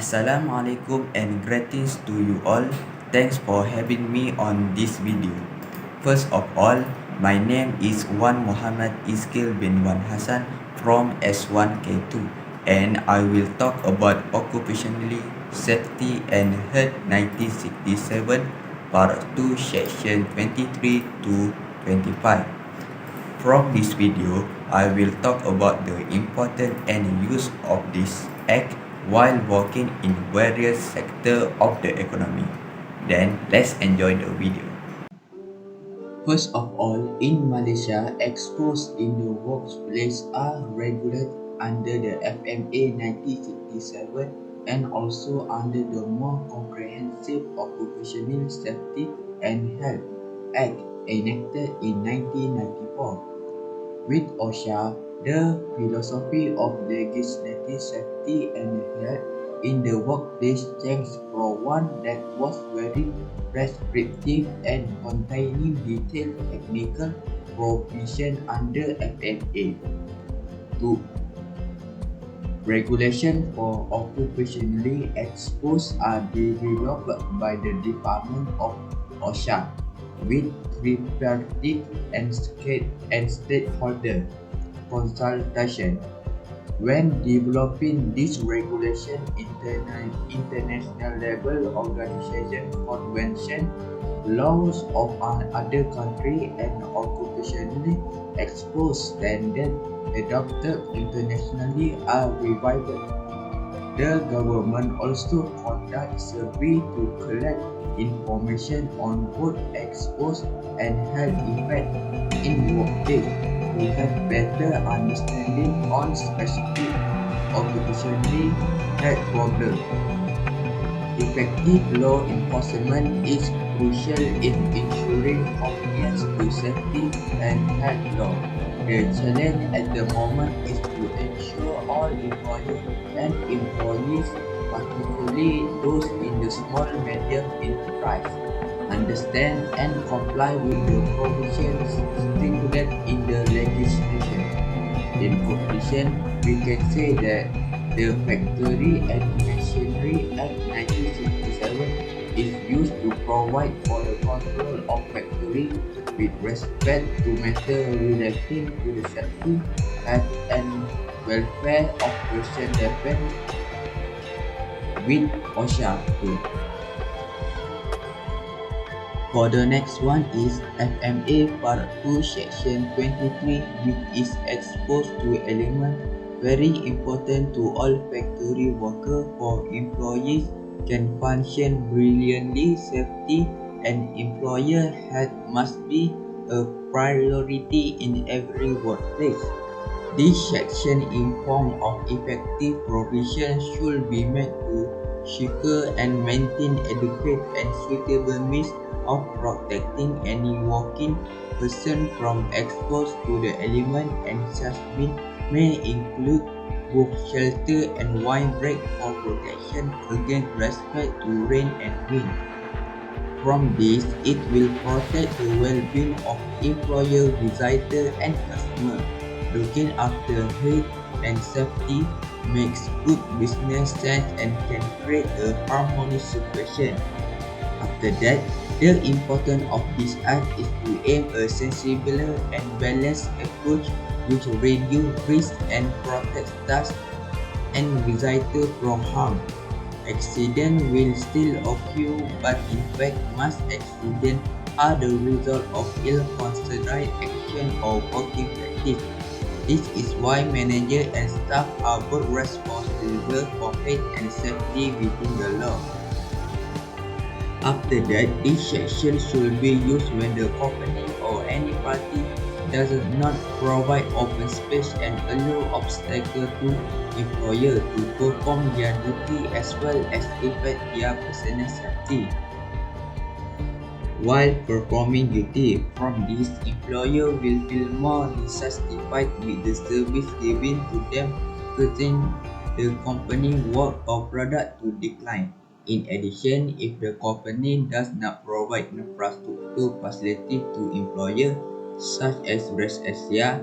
Assalamualaikum and greetings to you all. Thanks for having me on this video. First of all, my name is Wan Muhammad Iskil bin Wan Hassan from S1K2, and I will talk about occupationally safety and health 1967 Part 2 Section 23 to 25. From this video, I will talk about the importance and use of this act while working in various sectors of the economy. Then, let's enjoy the video. First of all, in Malaysia, exposures in the workplace are regulated under the FMA 1967 and also under the more comprehensive Occupational Safety and Health Act enacted in 1994. With OSHA, the philosophy of legislative safety and health in the workplace changed from one that was very prescriptive and containing detailed technical provision under FMA to regulation for occupationally exposed are developed by the Department of OSHA with tripartite and stakeholder consultation. When developing this regulation, international level organization convention, laws of other countries and occupationally exposed standards adopted internationally are revised. The government also conducts surveys to collect information on both exposure and health effects in the workplace to have better understanding on specific occupational health problems. Effective law enforcement is crucial in ensuring compliance to safety and health law. The challenge at the moment is to ensure all employers and employees, particularly those in the small and medium enterprise, understand and comply with the provisions stipulated in the legislation. In conclusion, we can say that the Factory and Machinery Act 1967 is used to provide for the control of factory with respect to matters relating to the safety, health and welfare of person depend with OSHA too. For the next one is FMA Part 2 Section 23, which is exposed to element very important to all factory workers for employees can function brilliantly. Safety and employer health must be a priority in every workplace. This section informs of effective provision should be made to secure and maintain adequate and suitable means of protecting any working person from exposure to the element, and such means may include both shelter and windbreak for protection against respect to rain and wind. From this, it will protect the well-being of employer, visitor, and customer. Looking after health and safety makes good business sense and can create a harmonious situation. After that, the importance of this act is to aim a sensible and balanced approach which reduce risk and protect staff and visitors from harm. Accidents will still occur, but in fact most accidents are the result of ill-considered action or working practice. This is why managers and staff are both responsible for health and safety within the law. After that, this section should be used when the company or any party does not provide open space and allow obstacles to employers to perform their duty as well as affect their personal safety. While performing duty, from this, employer will feel more dissatisfied with the service given to them, causing the company work or product to decline. In addition, if the company does not provide infrastructure facility to employers, such as rest area,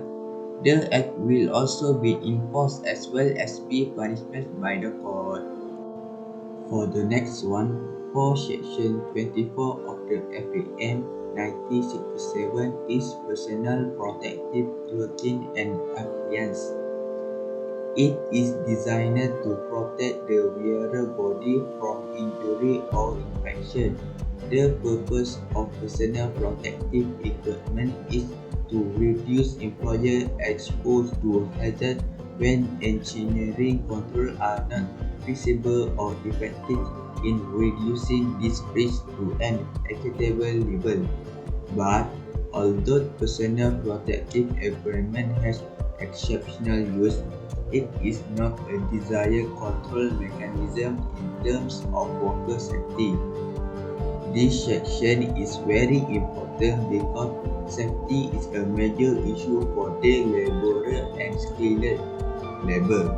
the act will also be enforced as well as be punishment by the court. For the next one, for Section 24 of the FAM 1967 is Personal Protective Clothing and Appliance. It is designed to protect the wearer body from injury or infection. The purpose of personal protective equipment is to reduce employer exposed to hazard when engineering controls are not feasible or effective in reducing this risk to an acceptable level. But although personal protective equipment has exceptional use, it is not a desired control mechanism in terms of worker safety. This section is very important because safety is a major issue for the laborer and skilled labor.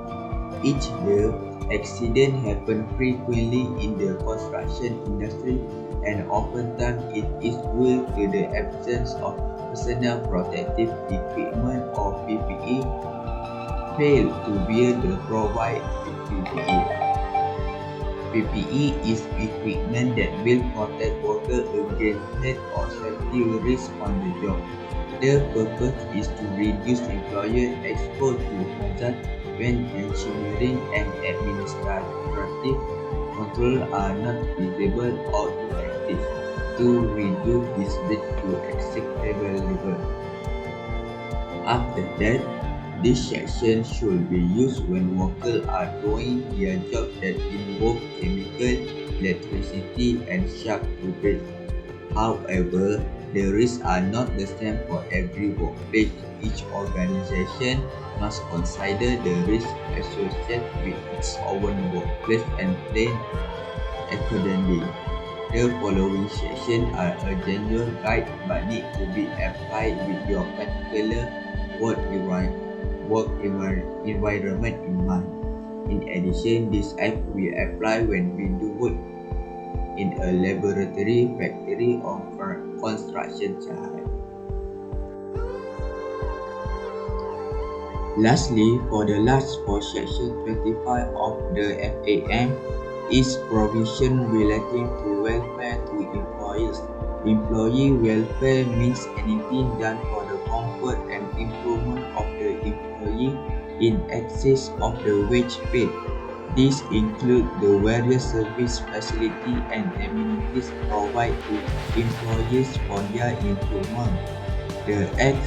Each year, accidents happen frequently in the construction industry, and oftentimes it is due to the absence of personal protective equipment or PPE fail to wear the provided PPE. PPE is equipment that will protect workers against health or safety risks on the job. The purpose is to reduce employer exposure to hazards when engineering and administrative control are not feasible or effective to reduce this risk to acceptable level. After that, this section should be used when workers are doing their job that involve chemical, electricity, and sharp objects. However, the risks are not the same for every workplace. Each organization must consider the risks associated with its own workplace and plan accordingly. The following sections are a general guide but need to be applied with your particular work environment in mind. In addition, this app will apply when we do work in a laboratory, factory, or construction site. Lastly, for the last for Section 25 of the FAM is provision relating to welfare to employees. Employee welfare means anything done for the comfort and improvement of the employee in excess of the wage paid. These include the various service facilities and amenities provided to employees for their improvement. The Act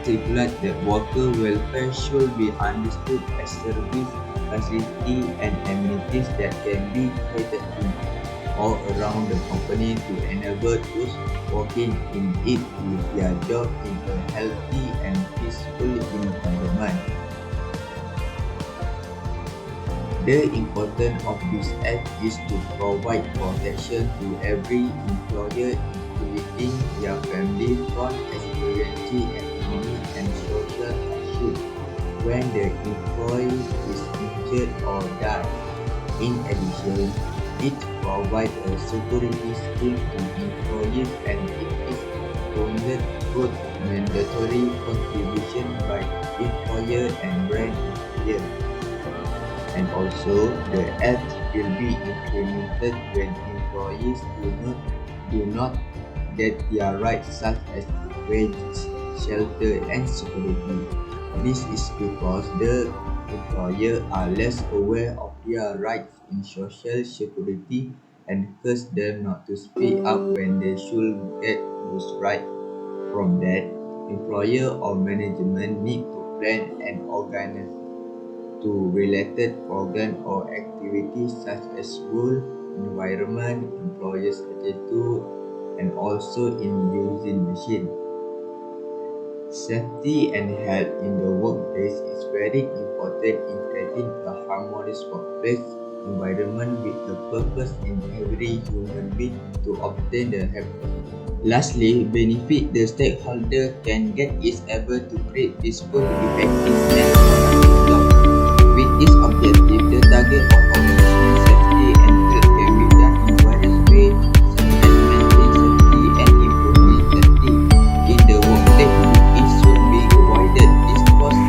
stipulates that worker welfare should be understood as service, facilities, and amenities that can be created in or around the company to enable those working in it to do their job in a healthy and peaceful environment. The importance of this act is to provide protection to every employer, including their family, from experiencing economic and social issues when the employee is injured or dies. In addition, it provides a security scheme to employees, and it is funded through mandatory contribution by employer and brand employer. And also, the act will be implemented when employees do not get their rights such as wages, shelter, and security. This is because the employers are less aware of their rights in social security and cause them not to speak up when they should get those rights. From that, employer or management need to plan and organize to related programs or activities such as school, environment, employers' attitude, and also in using machine. Safety and health in the workplace is very important in creating a harmonious workplace environment with the purpose in every human being to obtain the happiness. Lastly, benefit the stakeholder can get is able to create peaceful, effective, and productive jobs. With this objective, the target of organizational safety and health can be done in various ways, such as maintaining safety and improving safety in the workplace. It should be avoided this cause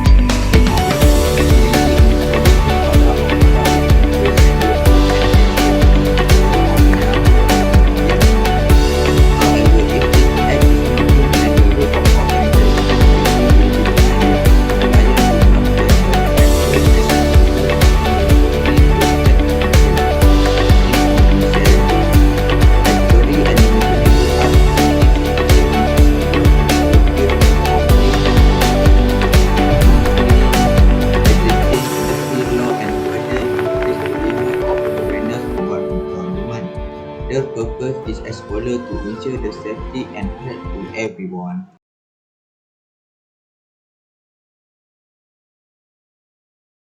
workers is as follows to ensure the safety and health to everyone.